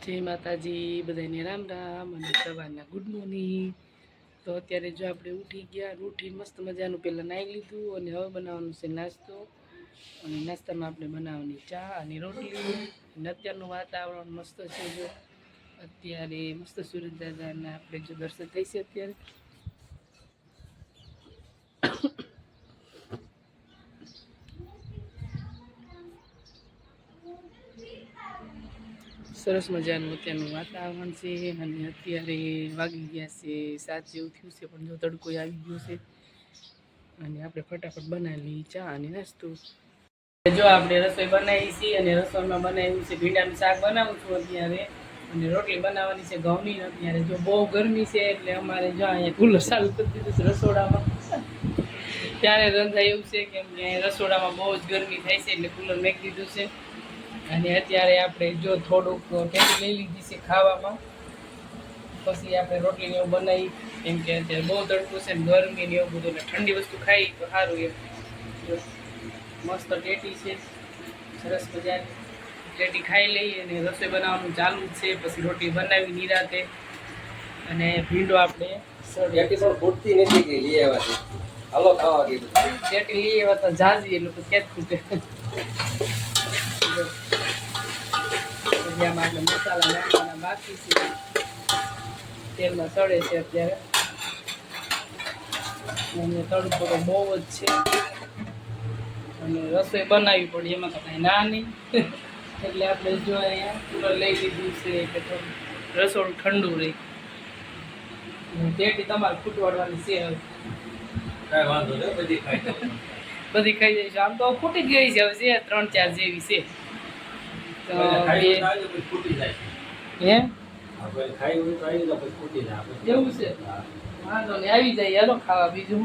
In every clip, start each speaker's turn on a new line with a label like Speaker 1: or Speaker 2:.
Speaker 1: જય માતાજી, બધાને રામ રામ અને સવારના ગુડ મોર્નિંગ। તો અત્યારે જો આપણે ઉઠી ગયા, ઉઠી મસ્ત મજાનું પહેલાં નાહી લીધું અને હવે બનાવવાનું છે નાસ્તો। અને નાસ્તામાં આપણે બનાવવાની ચા અને રોટલી। અને અત્યારનું વાતાવરણ મસ્ત છે, જો અત્યારે મસ્ત સૂરજ દાદાના આપણે જો દર્શન થઈ છે અત્યારે। સરસ મજાનું અત્યારનું વાતાવરણ છે અને અત્યારે વાગી ગયા છે 7 જેવું થયું છે, પણ જો તડકો આવી ગયો છે અને આપણે ફટાફટ બનાવી ચા અને નાસ્તો। જો આપણે રસોઈ બનાવી છે અને રસોઈમાં બનાવ્યું છે ભીંડાનું શાક બનાવું છું અત્યારે, અને રોટલી બનાવવાની છે ઘઉંની। અત્યારે જો બહુ ગરમી છે એટલે અમારે જો અહીંયા કુલર ચાલુ કરી દીધું છે રસોડામાં। ત્યારે રંધાય એવું છે કેમ કે રસોડામાં બહુ જ ગરમી થાય છે એટલે કુલર મેકી દીધું છે। અને અત્યારે આપણે જો થોડુંક ટેટી લઈ લીધી છે ખાવામાં, પછી આપણે રોટલીને એવું બનાવી કેમ કે અત્યારે બહુ તડકો છે ને ગરમી ને એવું બધું, એટલે ઠંડી વસ્તુ ખાઈ તો સારું એમ। મસ્ત ટેટી છે, સરસ મજાની ટેટી ખાઈ લઈએ અને રસોઈ બનાવવાનું ચાલુ જ છે, પછી રોટલી બનાવી નિરાતે અને ભીંડો આપણે
Speaker 2: ફૂટતી નથી કે લઈ આવ્યા હાલો ખાવા કીધું
Speaker 1: ટેટી લઈ આવ્યા તો જાજી એટલું તો ક્યાં ખૂટે। આમાં આપણે મસાલા નાખવાના બાકી છે, તેલમાં સડે છે અત્યારે અને તડકો તો બહુ જ છે અને રસોઈ બનાવવી પડે એમાં તો કાંઈ ના નહીં। એટલે આપણે જો અહીંયા કુલર લઈ લીધું છે કે થોડું રસોડું ઠંડુ રહે। ટેટી તમારે ફૂટવાડવાની છે, હવે
Speaker 2: કાંઈ વાંધો નહીં બધી ખાઈ
Speaker 1: બધી ખાઈ જાય છે। આમ તો ફૂટી જ ગઈ છે, હવે છે 3-4 જેવી છે તો
Speaker 2: ફૂટી જાય
Speaker 1: હે
Speaker 2: આપણે ખાઈ હોય તો આવી જાય પછી ફૂટી જાય
Speaker 1: એવું છે, વાંધો નહીં આવી જાય હાલો ખાવા બીજું।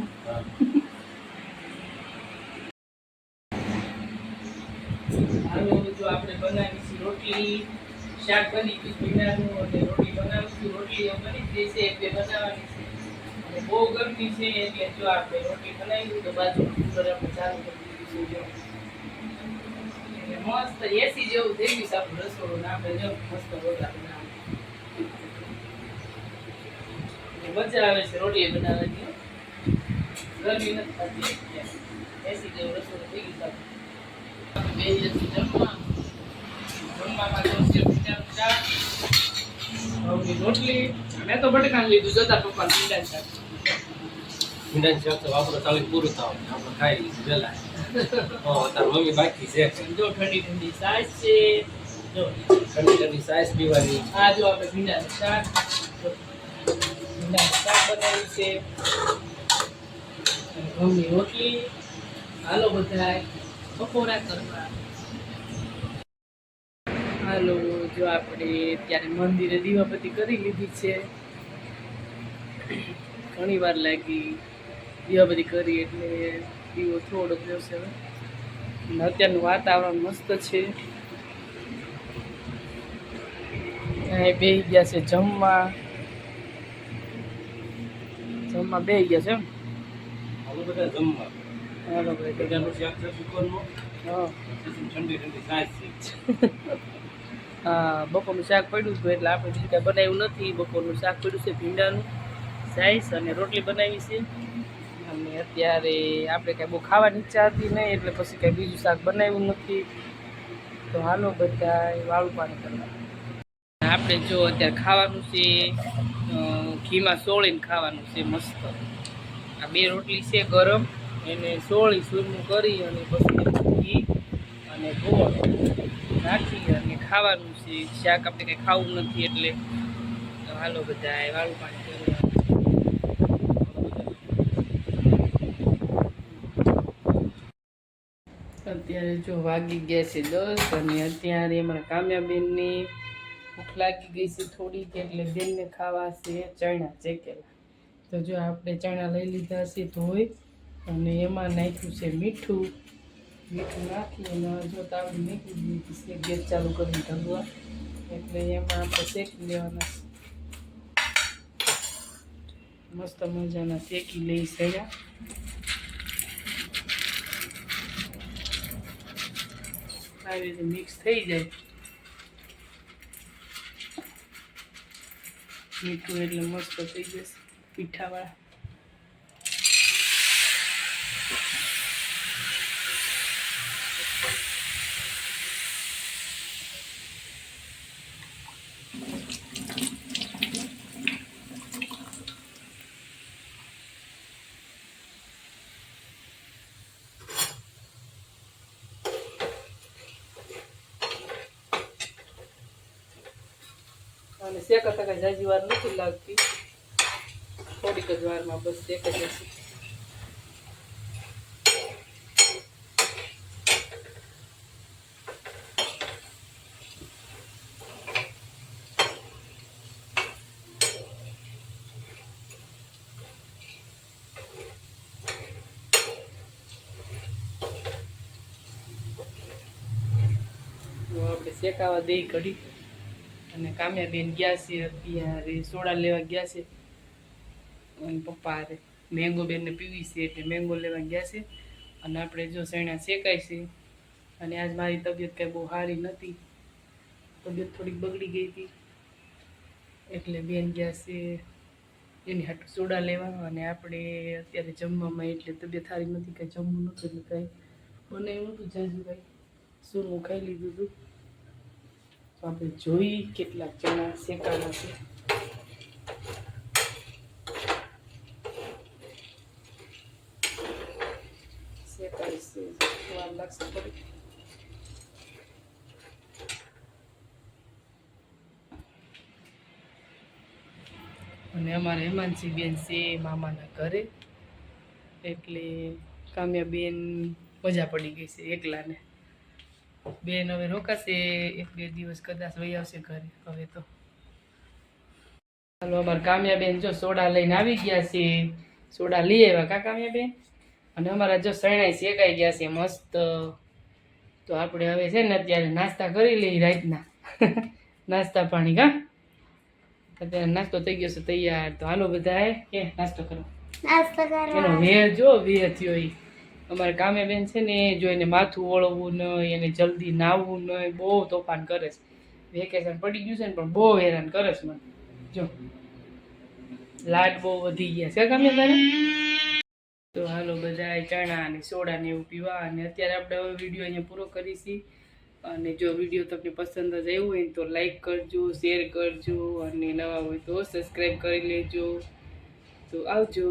Speaker 1: હાલો જો આપણે બનાવી છે રોટલી, શાક બની ગયું ભીંડાનું અને રોટલી બનાવીશું। રોટલી બની જ છે એટલે બનાવવાની છે અને બહુ ગરમી છે એટલે જો આપણે રોટલી બનાવી તો બાજુ કુકર આપણે ચાલુ કરી દીધું છે। જો મસ્ત એસી જેવું થઈ ગયું છે આપણું રસોડું ને આપણે જો મસ્ત રોટલા બનાવવાની મજા આવે છે રોટલી બનાવવાની, ગરમી નથી થતી, એસી જેવું રસોડું થઈ ગયું છે। બે જતી જમવામાં જો છે ભીંડાનું શાક, ઘઉંની રોટલી, મેં તો બટેકાનું લીધું જોતા પપ્પા ભીંડાનું શાક।
Speaker 2: ભીંડાનું શાક તો વાપરો ચાલી પૂરું થાવ આપણે ખાઈ લીધું વહેલા તાર મમ્મી બાકી છે
Speaker 1: જો ઠંડી ઠંડી સાઈઝ છે, જો
Speaker 2: ઠંડી ઠંડી સાઈઝ પીવાની।
Speaker 1: આ જો આપણે ભીંડાનું શાક બનાવ્યું છે અને ઘઉંની રોટલી। હાલો બધા બપોરા કરવા। હાલો જો આપણે ત્યારે મંદિરે દીવાબત્તી કરી લીધી છે, ઘણી વાર લાગી દીવાબત્તી કરી એટલે દીવો થોડોક જશે હવે। અને અત્યારનું વાતાવરણ મસ્ત છે, અહીં બેસી ગયા છે જમવા બેસી ગયા છે એમ
Speaker 2: હાલો બધા જમવા।
Speaker 1: હાલો ભાઈ
Speaker 2: ભીંડાનું શાક છે સુકરનું,
Speaker 1: હા
Speaker 2: ઠંડી ઠંડી સાઈઝ છે।
Speaker 1: હા બપોરનું શાક પડ્યું હતું એટલે આપણે બીજું કાંઈ બનાવ્યું નથી। બપોરનું શાક પડ્યું છે ભીંડાનું સાઈઝ અને રોટલી બનાવી છે, અને અત્યારે આપણે કાંઈ બહુ ખાવાની ઈચ્છા હતી નહીં એટલે પછી કાંઈ બીજું શાક બનાવ્યું નથી। તો હાલો બધા વાળું પાણી કરવા। આપણે જો અત્યારે ખાવાનું છે ઘીમાં સોળીને ખાવાનું છે મસ્ત। આ 2 રોટલી છે ગરમ, એને સોળી સૂરનું કરી અને પછી ઘી અને ગોળ નાખી અને ખાવાનું છે। શાક આપણે કંઈ ખાવું નથી એટલે તો હાલો બધા વાળું પાણી કરવા। અત્યારે જો વાગી ગયા છે 10 અને અત્યારે અમારા કામ્યાબેનની ભૂખ લાગી ગઈ છે થોડીક, એટલે બેનને ખાવા છે ચણા ચેકેલા। તો જો આપણે ચણા લઈ લીધા છે ધોઈ અને એમાં નાખ્યું છે મીઠું નાખી અને જો તાવડી મૂકી દીધી છે ગેસ ચાલુ કરીને ઢગવા, એટલે એમાં આપણે શેકી લેવાના મસ્ત મજાના શેકી લઈ ચણા। આવી રીતે મિક્સ થઈ જાય મીઠું એટલે મસ્ત થઈ જશે પીઠાવાળા. અને શેકાતા કાંઈ જાજી વાર નથી લાગતી, થોડીક જ વારમાં બસ શેકાઈ જશે. આપણે શેકાવા દઈ કઢી. અને કામ્યાબેન ગયા છે અત્યારે સોડા લેવા ગયા છે, અને પપ્પા હારે મેંગો બેનને પીવી છે એટલે મેંગો લેવા ગયા છે. અને આપણે જો સૈણા શેકાય છે. અને આજ મારી તબિયત કાંઈ બહુ સારી નથી, તબિયત થોડીક બગડી ગઈ હતી એટલે બેન ગયા છે એની હાટું સોડા લેવા. અને આપણે અત્યારે જમવામાં એટલે તબિયત સારી નથી, કાંઈ જમવું નહોતું એટલે કાંઈ બનાવ્યું નહોતું જાજુ કાંઈ, સૂરું ખાઈ લીધું હતું. તો આપણે જોઈ કેટલાક ચણા શેકાના છે. શેકાઈશ વાર લાગશે થોડી. અને અમારા હેમાંશી બેન છે મામાના ઘરે, એટલે કામ્યાબેન મજા પડી ગઈ છે એકલાને. બેન હવે રોકાશે 1-2 દિવસ, કદાચ વહી આવશે ઘરે હવે તો. ચાલો અમારા કામ્યાબેન જો સોડા લઈને આવી ગયા છે, સોડા લઈ આવ્યા કા કામ્યાબેન. અને અમારા જો શરણાઈ શેકાઈ ગયા છે મસ્ત. તો આપણે હવે છે ને અત્યારે નાસ્તા કરી લઈએ રાતના. નાસ્તા પાણી કા અત્યારે નાસ્તો થઈ ગયો છે તૈયાર. તો હાલો બધા કે નાસ્તો કરો. એનો વેર જો વેર થયો એ અમારે કામ્યાબેન છે ને, જો એને માથું ઓળવવું નહીં, એને જલ્દી નાહવું નહીં, બહુ તોફાન કરે છે. વેકેશન પડી ગયું છે ને પણ બહુ હેરાન કરે છે મને. જો લાડ બહુ વધી ગયા છે કામ્યાબેન. તો હાલો બધા ચણા અને સોડા ને એવું પીવા. અને અત્યારે આપણે હવે વિડીયો અહીંયા પૂરો કરીશી. અને જો વિડીયો તમને પસંદ જ આવ્યો હોય તો લાઈક કરજો, શેર કરજો, અને નવા હોય તો સબસ્ક્રાઈબ કરી લેજો. તો આવજો.